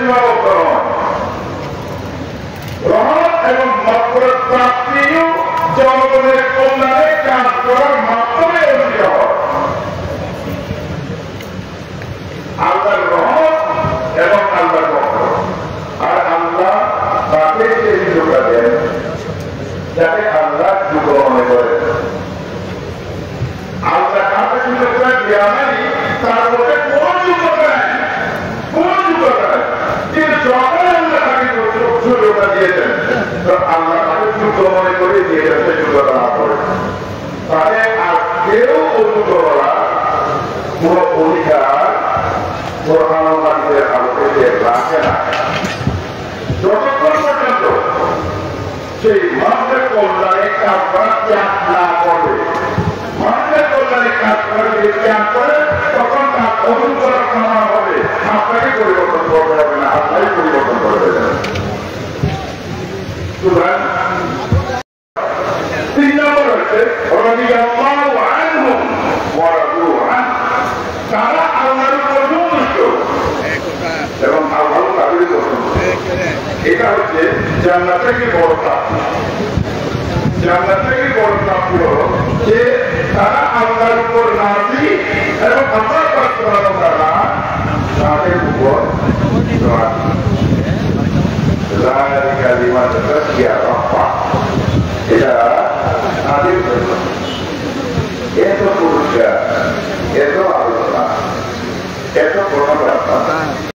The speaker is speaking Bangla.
সীমাবদ্ধ নয়। রহমত এবং মাগফিরাত প্রাপ্তিও জনগণের কল্যাণে কাজ করার মাধ্যমে অর্জিত হয়। আল্লাহর রহমত এবং আল্লাহর মাগফিরাত, আর আল্লাহ তাকে সেই সুযোগটা দেন যাতে আল্লাহ যোগ্য মনে করেন। আল্লাহ কাছে সুযোগটা দেওয়া নাই, তার মধ্যে কোন যোগ্যতা নাই, কোন যোগ্যতা নাই। কিন্তু যখন আল্লাহ তাকে সুযোগটা দিয়েছেন, তো আল্লাহ তাকে যোগ্য মনে করে দিয়েছেন সেই যোগ্যতা লাভ করে। তাহলে আর কেউ অযোগ্য করা কোন অধিকার কোরআনের আলোকে রাখে না, যতক্ষণ পর্যন্ত সেই মানুষের কল্যাণে কাজ করা ত্যাগ না করবে। মানুষের কল্যাণে কাজ করে যদি ত্যাগ করে, তখন তার অনুকরণ করা হবে, আপনাকে পরিবর্তন করতে হবে না, আপনাকে পরিবর্তন করে দেবেন। সুতরাং 3 নম্বর হচ্ছে তারা আল্লাহর উপর সন্তুষ্ট এবং আল্লাহ তাদের পছন্দ। এটা হচ্ছে জান্নাত থেকে বড় প্রাপ্তি। জান্নাত থেকে বড় প্রাপ্তি হল যে তারা আল্লাহর উপর রাজি এবং আল্লাহ পাক সুবহানাহু ওয়া তাআলা তাদের উপর রাজি। যালিকা লিমান তাসকিয়া